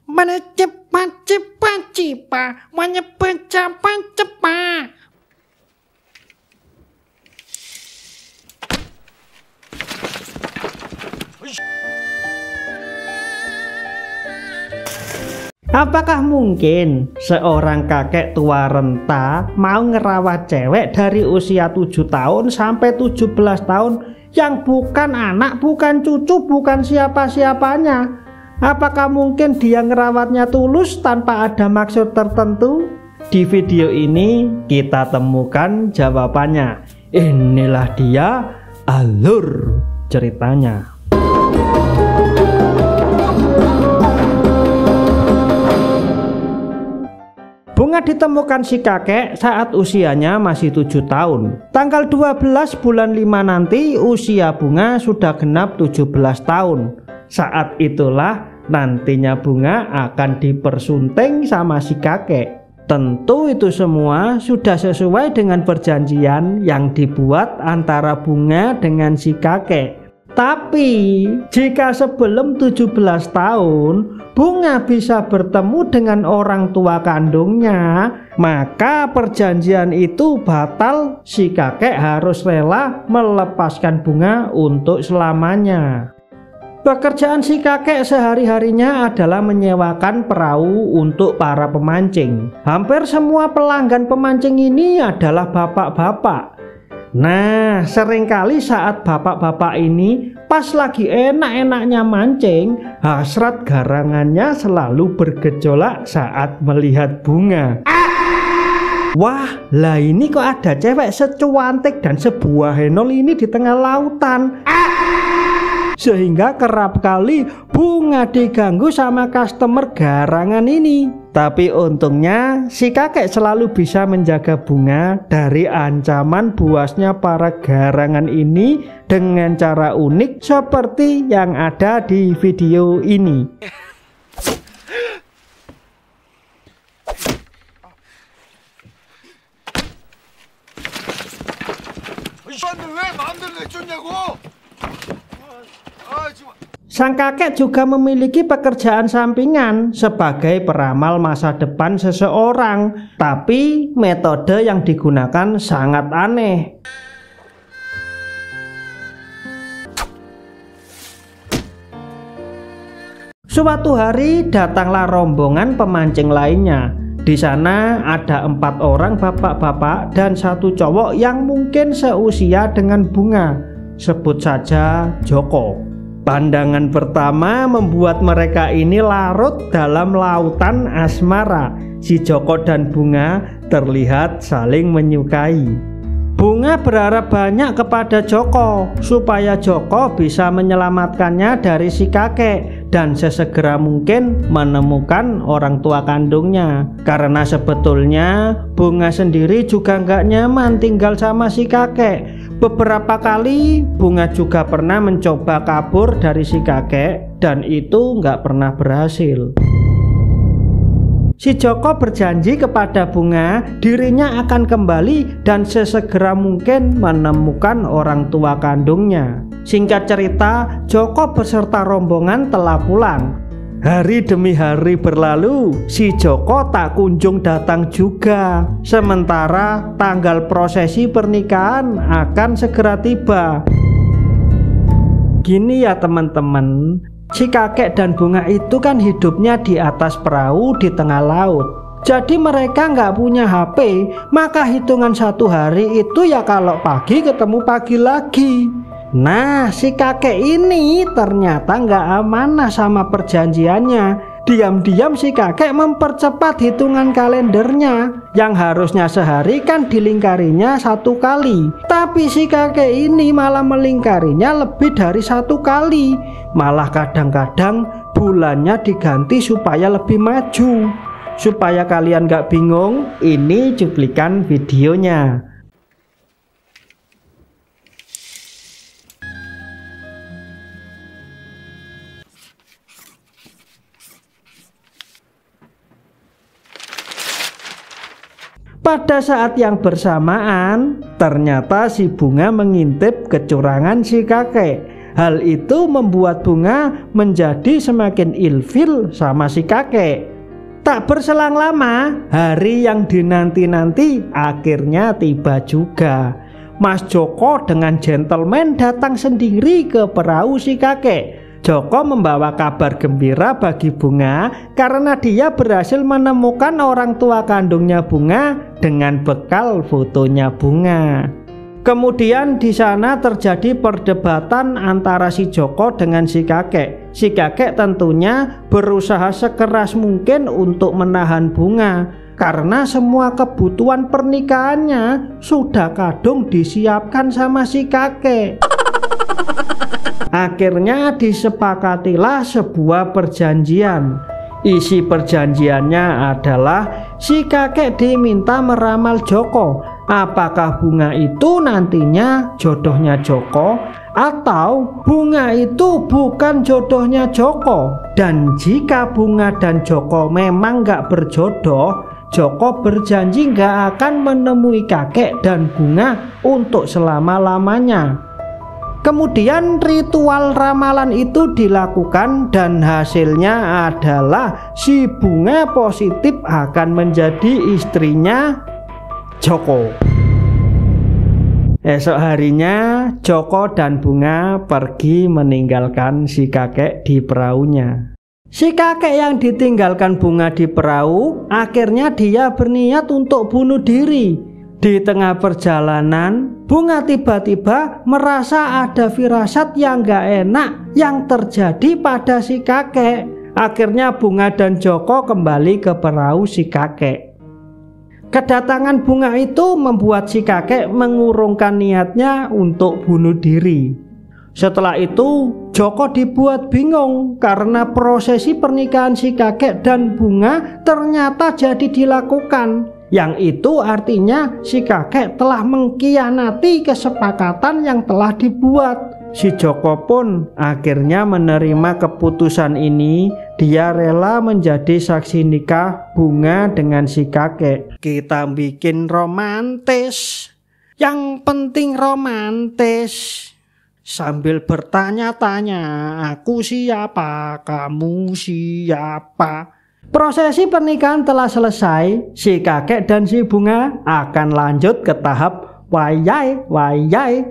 Mana cepat cipa, mana cepat. Apakah mungkin seorang kakek tua renta mau ngerawat cewek dari usia 7 tahun sampai 17 tahun yang bukan anak, bukan cucu, bukan siapa-siapanya? Apakah mungkin dia ngerawatnya tulus tanpa ada maksud tertentu? Di video ini kita temukan jawabannya. Inilah dia alur ceritanya. Bunga ditemukan si kakek saat usianya masih 7 tahun. Tanggal 12 bulan 5 nanti usia Bunga sudah genap 17 tahun. Saat itulah nantinya Bunga akan dipersunting sama si kakek. Tentu itu semua sudah sesuai dengan perjanjian yang dibuat antara Bunga dengan si kakek. Tapi jika sebelum 17 tahun Bunga bisa bertemu dengan orang tua kandungnya, maka perjanjian itu batal. Si kakek harus rela melepaskan Bunga untuk selamanya. Pekerjaan si kakek sehari-harinya adalah menyewakan perahu untuk para pemancing. Hampir semua pelanggan pemancing ini adalah bapak-bapak. Nah, seringkali saat bapak-bapak ini pas lagi enak-enaknya mancing, hasrat garangannya selalu bergejolak saat melihat Bunga. Wah, lah ini kok ada cewek secuantik dan sebuah henol ini di tengah lautan. Sehingga kerap kali Bunga diganggu sama customer garangan ini. Tapi untungnya si kakek selalu bisa menjaga Bunga dari ancaman buasnya para garangan ini dengan cara unik seperti yang ada di video ini. Sang kakek juga memiliki pekerjaan sampingan sebagai peramal masa depan seseorang, tapi metode yang digunakan sangat aneh. Suatu hari datanglah rombongan pemancing lainnya. Di sana ada 4 orang bapak-bapak dan 1 cowok yang mungkin seusia dengan Bunga. Sebut saja Joko. Pandangan pertama membuat mereka ini larut dalam lautan asmara. Si Joko dan Bunga terlihat saling menyukai. Bunga berharap banyak kepada Joko supaya Joko bisa menyelamatkannya dari si kakek dan sesegera mungkin menemukan orang tua kandungnya. Karena sebetulnya Bunga sendiri juga nggak nyaman tinggal sama si kakek. Beberapa kali Bunga juga pernah mencoba kabur dari si kakek dan itu nggak pernah berhasil. Si Joko berjanji kepada Bunga dirinya akan kembali dan sesegera mungkin menemukan orang tua kandungnya. Singkat cerita, Joko beserta rombongan telah pulang. Hari demi hari berlalu, si Joko tak kunjung datang juga. Sementara tanggal prosesi pernikahan akan segera tiba. Gini ya teman-teman, si kakek dan Bunga itu kan hidupnya di atas perahu di tengah laut. Jadi mereka nggak punya HP, maka hitungan 1 hari itu ya kalau pagi ketemu pagi lagi. Nah, si kakek ini ternyata nggak amanah sama perjanjiannya. Diam-diam si kakek mempercepat hitungan kalendernya. Yang harusnya sehari kan dilingkarinya 1 kali. Tapi si kakek ini malah melingkarinya lebih dari 1 kali. Malah kadang-kadang bulannya diganti supaya lebih maju. Supaya kalian nggak bingung, ini cuplikan videonya. Pada saat yang bersamaan, ternyata si Bunga mengintip kecurangan si kakek. Hal itu membuat Bunga menjadi semakin ilfil sama si kakek. Tak berselang lama, hari yang dinanti-nanti akhirnya tiba juga. Mas Joko dengan gentleman datang sendiri ke perahu si kakek. Joko membawa kabar gembira bagi Bunga karena dia berhasil menemukan orang tua kandungnya Bunga dengan bekal fotonya Bunga. Kemudian di sana terjadi perdebatan antara si Joko dengan si kakek. Si kakek tentunya berusaha sekeras mungkin untuk menahan Bunga karena semua kebutuhan pernikahannya sudah kadung disiapkan sama si kakek. Akhirnya disepakatilah sebuah perjanjian. Isi perjanjiannya adalah si kakek diminta meramal Joko apakah Bunga itu nantinya jodohnya Joko atau Bunga itu bukan jodohnya Joko. Dan jika Bunga dan Joko memang gak berjodoh, Joko berjanji gak akan menemui kakek dan Bunga untuk selama-lamanya. Kemudian ritual ramalan itu dilakukan dan hasilnya adalah si Bunga positif akan menjadi istrinya Joko. Esok harinya Joko dan Bunga pergi meninggalkan si kakek di perahunya. Si kakek yang ditinggalkan Bunga di perahu, akhirnya dia berniat untuk bunuh diri. Di tengah perjalanan, Bunga tiba-tiba merasa ada firasat yang gak enak yang terjadi pada si kakek. Akhirnya Bunga dan Joko kembali ke perahu si kakek. Kedatangan Bunga itu membuat si kakek mengurungkan niatnya untuk bunuh diri. Setelah itu Joko dibuat bingung karena prosesi pernikahan si kakek dan Bunga ternyata jadi dilakukan. Yang itu artinya si kakek telah mengkhianati kesepakatan yang telah dibuat. Si Joko pun akhirnya menerima keputusan ini. Dia rela menjadi saksi nikah Bunga dengan si kakek. Kita bikin romantis, yang penting romantis. Sambil bertanya-tanya, aku siapa, kamu siapa. Prosesi pernikahan telah selesai. Si kakek dan si Bunga akan lanjut ke tahap wayai.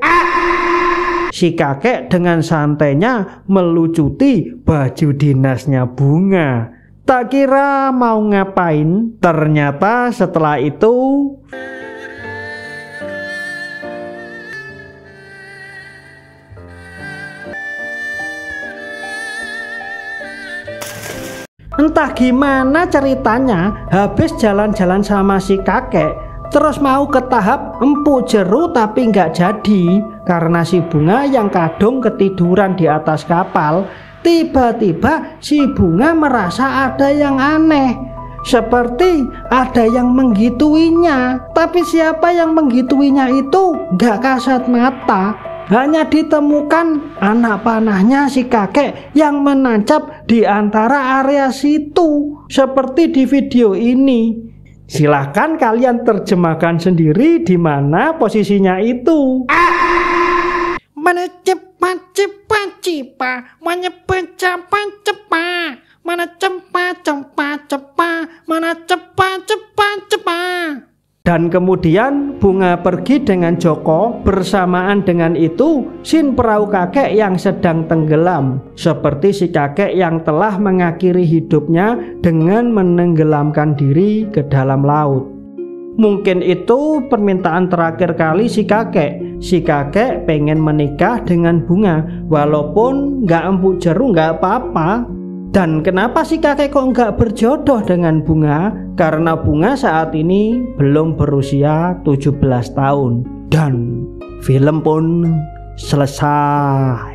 Si kakek dengan santainya melucuti baju dinasnya Bunga. Tak kira mau ngapain, ternyata setelah itu entah gimana ceritanya, habis jalan-jalan sama si kakek, terus mau ke tahap empuk jeru tapi nggak jadi karena si Bunga yang kadung ketiduran di atas kapal. Tiba-tiba si Bunga merasa ada yang aneh, seperti ada yang menggituinya. Tapi siapa yang menggituinya itu nggak kasat mata. Hanya ditemukan anak panahnya si kakek yang menancap di antara area situ, seperti di video ini. Silahkan kalian terjemahkan sendiri di mana posisinya itu. Mana cepat cipa, mana cepat, mana cepat, mana cepat. Dan kemudian Bunga pergi dengan Joko. Bersamaan dengan itu sin perahu kakek yang sedang tenggelam, seperti si kakek yang telah mengakhiri hidupnya dengan menenggelamkan diri ke dalam laut. Mungkin itu permintaan terakhir kali si kakek. Si kakek pengen menikah dengan Bunga, walaupun gak empuk jeru gak apa-apa. Dan kenapa si kakek kok nggak berjodoh dengan Bunga? Karena Bunga saat ini belum berusia 17 tahun. Dan film pun selesai.